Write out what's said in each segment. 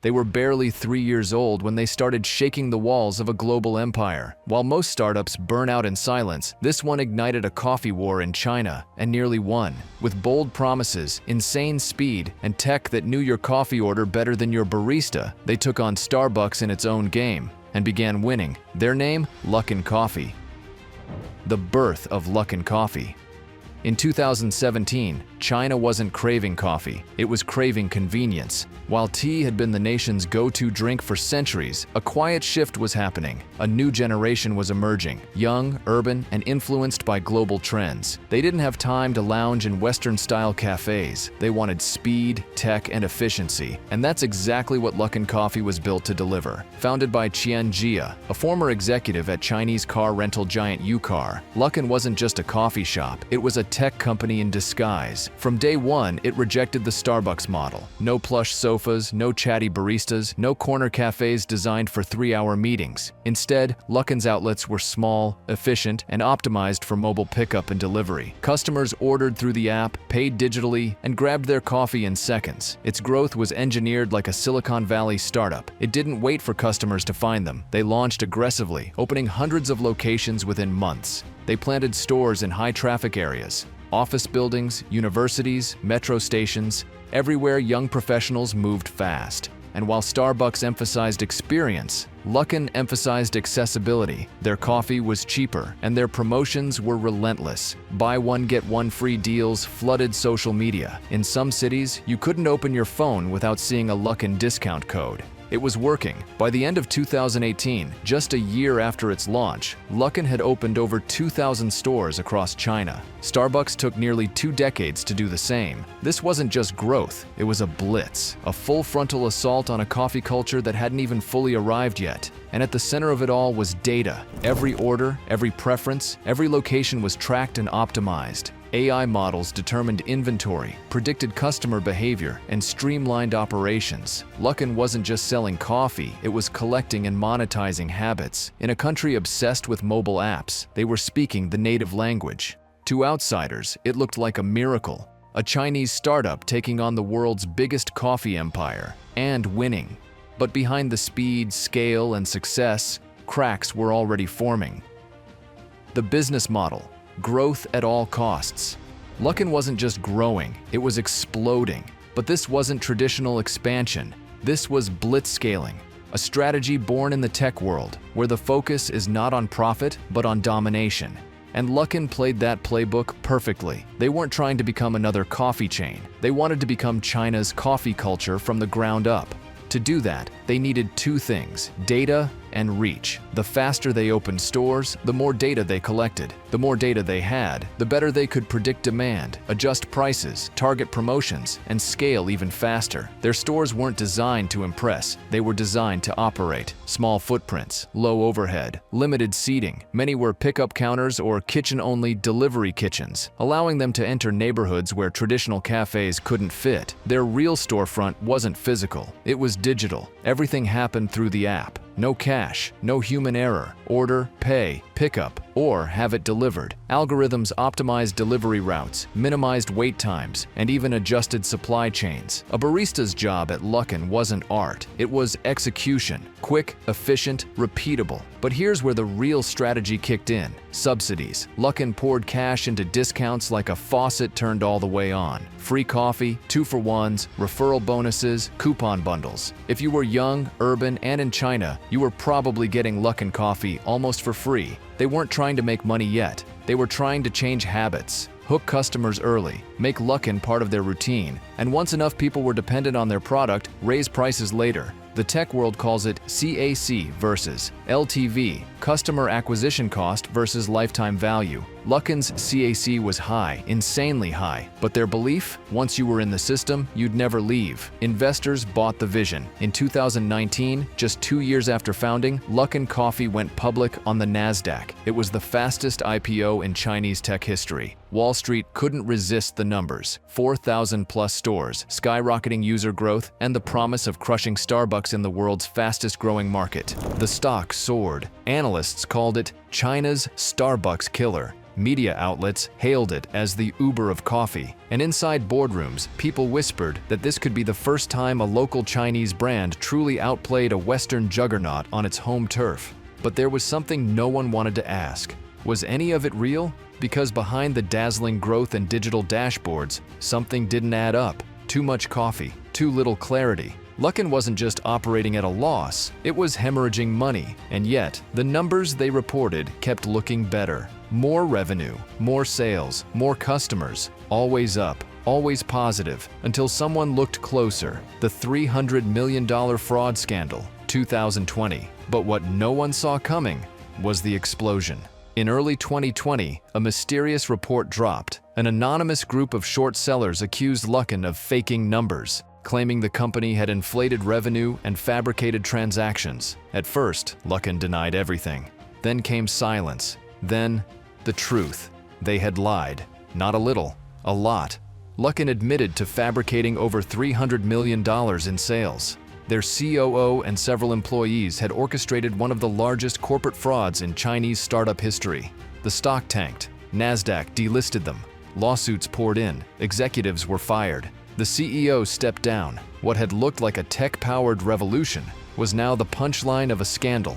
They were barely 3 years old when they started shaking the walls of a global empire. While most startups burn out in silence, this one ignited a coffee war in China and nearly won. With bold promises, insane speed, and tech that knew your coffee order better than your barista, they took on Starbucks in its own game and began winning. Their name? Luckin Coffee. The birth of Luckin Coffee. In 2017, China wasn't craving coffee, it was craving convenience. While tea had been the nation's go-to drink for centuries, a quiet shift was happening. A new generation was emerging, young, urban, and influenced by global trends. They didn't have time to lounge in Western-style cafes. They wanted speed, tech, and efficiency, and that's exactly what Luckin Coffee was built to deliver. Founded by Qian Jia, a former executive at Chinese car rental giant UCar, Luckin wasn't just a coffee shop, it was a tech company in disguise. From day one, it rejected the Starbucks model. No plush sofas, no chatty baristas, no corner cafes designed for 3-hour meetings. Instead, Luckin's outlets were small, efficient, and optimized for mobile pickup and delivery. Customers ordered through the app, paid digitally, and grabbed their coffee in seconds. Its growth was engineered like a Silicon Valley startup. It didn't wait for customers to find them. They launched aggressively, opening hundreds of locations within months. They planted stores in high-traffic areas, office buildings, universities, metro stations. Everywhere young professionals moved fast. And while Starbucks emphasized experience, Luckin emphasized accessibility. Their coffee was cheaper, and their promotions were relentless. Buy one, get one free deals flooded social media. In some cities, you couldn't open your phone without seeing a Luckin discount code. It was working. By the end of 2018, just a year after its launch, Luckin had opened over 2,000 stores across China. Starbucks took nearly 2 decades to do the same. This wasn't just growth, it was a blitz, a full frontal assault on a coffee culture that hadn't even fully arrived yet. And at the center of it all was data. Every order, every preference, every location was tracked and optimized. AI models determined inventory, predicted customer behavior, and streamlined operations. Luckin wasn't just selling coffee, it was collecting and monetizing habits. In a country obsessed with mobile apps, they were speaking the native language. To outsiders, it looked like a miracle. A Chinese startup taking on the world's biggest coffee empire, and winning. But behind the speed, scale, and success, cracks were already forming. The business model. Growth at all costs. Luckin wasn't just growing, it was exploding. But this wasn't traditional expansion. This was blitzscaling, a strategy born in the tech world, where the focus is not on profit, but on domination. And Luckin played that playbook perfectly. They weren't trying to become another coffee chain. They wanted to become China's coffee culture from the ground up. To do that, they needed 2 things: data and reach. The faster they opened stores, the more data they collected. The more data they had, the better they could predict demand, adjust prices, target promotions, and scale even faster. Their stores weren't designed to impress, they were designed to operate. Small footprints, low overhead, limited seating. Many were pickup counters or kitchen-only delivery kitchens, allowing them to enter neighborhoods where traditional cafes couldn't fit. Their real storefront wasn't physical, it was digital. Everything happened through the app. No cash, no human error. Order, pay, pick up, or have it delivered. Algorithms optimized delivery routes, minimized wait times, and even adjusted supply chains. A barista's job at Luckin wasn't art, it was execution. Quick, efficient, repeatable. But here's where the real strategy kicked in: subsidies. Luckin poured cash into discounts like a faucet turned all the way on. Free coffee, 2-for-1s, referral bonuses, coupon bundles. If you were young, urban, and in China, you were probably getting Luckin Coffee almost for free. They weren't trying to make money yet. They were trying to change habits, hook customers early, make Luckin part of their routine, and once enough people were dependent on their product, raise prices later. The tech world calls it CAC versus LTV, customer acquisition cost versus lifetime value. Luckin's CAC was high, insanely high, but their belief? Once you were in the system, you'd never leave. Investors bought the vision. In 2019, just 2 years after founding, Luckin Coffee went public on the NASDAQ. It was the fastest IPO in Chinese tech history. Wall Street couldn't resist the numbers: 4,000 plus stores, skyrocketing user growth, and the promise of crushing Starbucks in the world's fastest growing market. The stock soared. Analysts called it China's Starbucks killer. Media outlets hailed it as the Uber of coffee, and inside boardrooms, people whispered that this could be the first time a local Chinese brand truly outplayed a Western juggernaut on its home turf. But there was something no one wanted to ask. Was any of it real? Because behind the dazzling growth and digital dashboards, something didn't add up. Too much coffee, too little clarity. Luckin wasn't just operating at a loss, it was hemorrhaging money, and yet, the numbers they reported kept looking better. More revenue, more sales, more customers, always up, always positive, until someone looked closer. The $300 million fraud scandal, 2020. But what no one saw coming was the explosion. In early 2020, a mysterious report dropped. An anonymous group of short sellers accused Luckin of faking numbers, claiming the company had inflated revenue and fabricated transactions. At first, Luckin denied everything. Then came silence. Then, the truth. They had lied. Not a little, a lot. Luckin admitted to fabricating over $300 million in sales. Their COO and several employees had orchestrated one of the largest corporate frauds in Chinese startup history. The stock tanked. NASDAQ delisted them. Lawsuits poured in. Executives were fired. The CEO stepped down. What had looked like a tech-powered revolution was now the punchline of a scandal.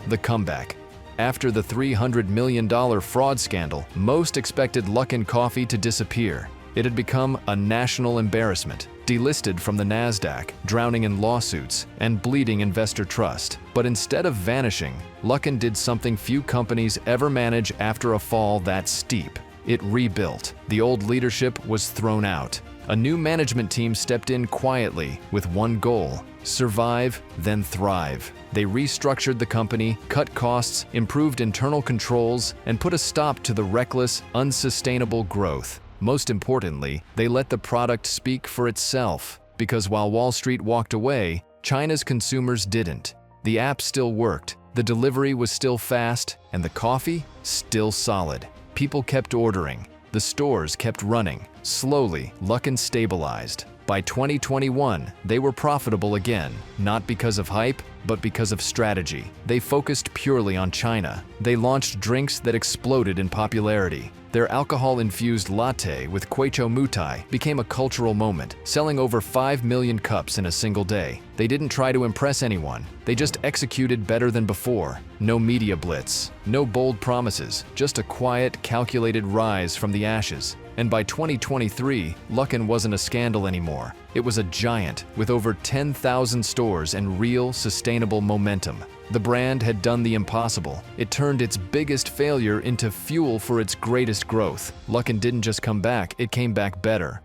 The comeback. After the $300 million fraud scandal, most expected Luckin Coffee to disappear. It had become a national embarrassment, delisted from the NASDAQ, drowning in lawsuits, and bleeding investor trust. But instead of vanishing, Luckin did something few companies ever manage after a fall that steep. It rebuilt. The old leadership was thrown out. A new management team stepped in quietly with one goal: survive, then thrive. They restructured the company, cut costs, improved internal controls, and put a stop to the reckless, unsustainable growth. Most importantly, they let the product speak for itself, because while Wall Street walked away, China's consumers didn't. The app still worked, the delivery was still fast, and the coffee still solid. People kept ordering. The stores kept running. Slowly, Luckin stabilized. By 2021, they were profitable again, not because of hype, but because of strategy. They focused purely on China. They launched drinks that exploded in popularity. Their alcohol-infused latte with Moutai became a cultural moment, selling over 5 million cups in a single day. They didn't try to impress anyone. They just executed better than before. No media blitz, no bold promises, just a quiet, calculated rise from the ashes. And by 2023, Luckin wasn't a scandal anymore. It was a giant with over 10,000 stores and real, sustainable momentum. The brand had done the impossible. It turned its biggest failure into fuel for its greatest growth. Luckin didn't just come back, it came back better.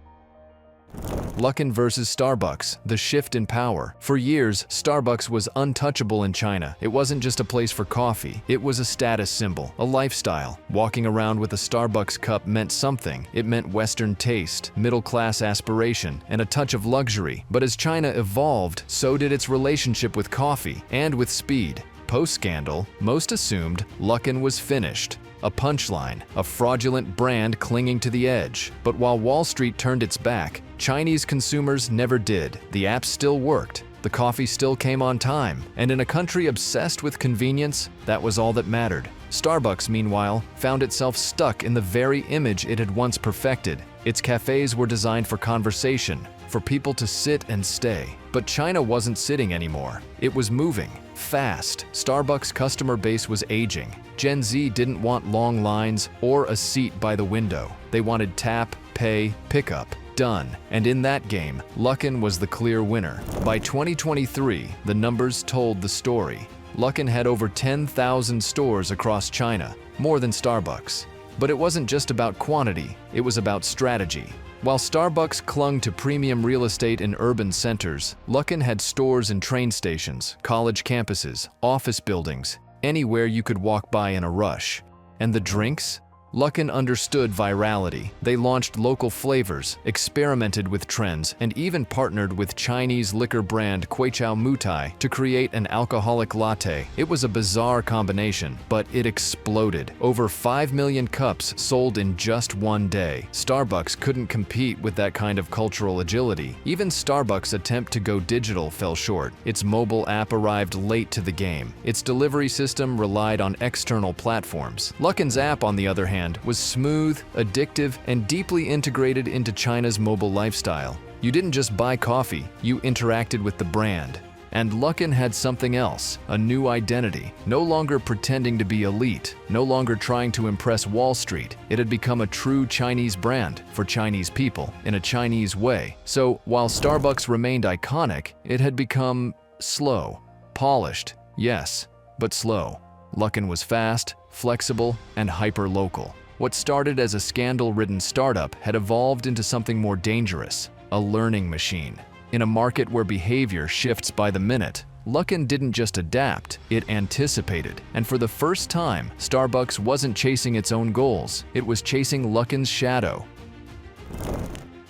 Luckin versus Starbucks, the shift in power. For years, Starbucks was untouchable in China. It wasn't just a place for coffee, it was a status symbol, a lifestyle. Walking around with a Starbucks cup meant something. It meant Western taste, middle-class aspiration, and a touch of luxury. But as China evolved, so did its relationship with coffee and with speed. Post-scandal, most assumed Luckin was finished. A punchline, a fraudulent brand clinging to the edge. But while Wall Street turned its back, Chinese consumers never did. The app still worked, the coffee still came on time, and in a country obsessed with convenience, that was all that mattered. Starbucks, meanwhile, found itself stuck in the very image it had once perfected. Its cafes were designed for conversation, for people to sit and stay. But China wasn't sitting anymore. It was moving. Fast. Starbucks' customer base was aging. Gen Z didn't want long lines or a seat by the window. They wanted tap, pay, pickup. Done. And in that game, Luckin was the clear winner. By 2023, the numbers told the story. Luckin had over 10,000 stores across China, more than Starbucks. But it wasn't just about quantity, it was about strategy. While Starbucks clung to premium real estate in urban centers, Luckin had stores in train stations, college campuses, office buildings, anywhere you could walk by in a rush. And the drinks? Luckin understood virality. They launched local flavors, experimented with trends, and even partnered with Chinese liquor brand Kweichow Moutai to create an alcoholic latte. It was a bizarre combination, but it exploded. Over 5 million cups sold in just one day. Starbucks couldn't compete with that kind of cultural agility. Even Starbucks' attempt to go digital fell short. Its mobile app arrived late to the game. Its delivery system relied on external platforms. Luckin's app, on the other hand, was smooth, addictive, and deeply integrated into China's mobile lifestyle. You didn't just buy coffee, you interacted with the brand. And Luckin had something else, a new identity. No longer pretending to be elite, no longer trying to impress Wall Street. It had become a true Chinese brand for Chinese people in a Chinese way. So while Starbucks remained iconic, it had become slow, polished, yes, but slow. Luckin was fast, flexible, and hyper-local. What started as a scandal-ridden startup had evolved into something more dangerous, a learning machine. In a market where behavior shifts by the minute, Luckin didn't just adapt, it anticipated. And for the first time, Starbucks wasn't chasing its own goals, it was chasing Luckin's shadow.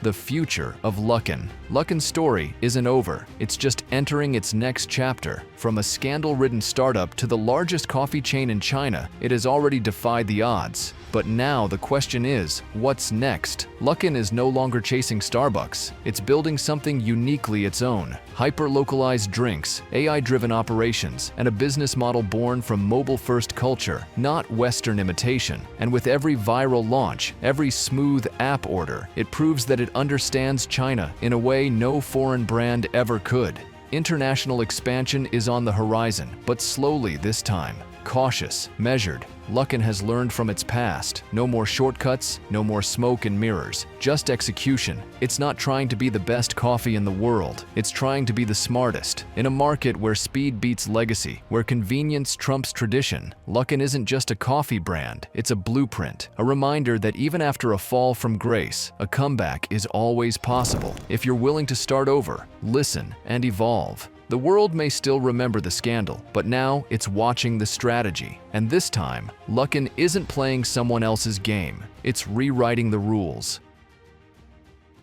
The future of Luckin. Luckin's story isn't over, it's just entering its next chapter. From a scandal-ridden startup to the largest coffee chain in China, it has already defied the odds. But now the question is, what's next? Luckin is no longer chasing Starbucks. It's building something uniquely its own. Hyper-localized drinks, AI-driven operations, and a business model born from mobile-first culture, not Western imitation. And with every viral launch, every smooth app order, it proves that it understands China in a way no foreign brand ever could. International expansion is on the horizon, but slowly this time. Cautious, measured. Luckin has learned from its past. No more shortcuts, no more smoke and mirrors, just execution. It's not trying to be the best coffee in the world, it's trying to be the smartest. In a market where speed beats legacy, where convenience trumps tradition, Luckin isn't just a coffee brand, it's a blueprint, a reminder that even after a fall from grace, a comeback is always possible. If you're willing to start over, listen, and evolve. The world may still remember the scandal, but now it's watching the strategy. And this time, Luckin isn't playing someone else's game, it's rewriting the rules.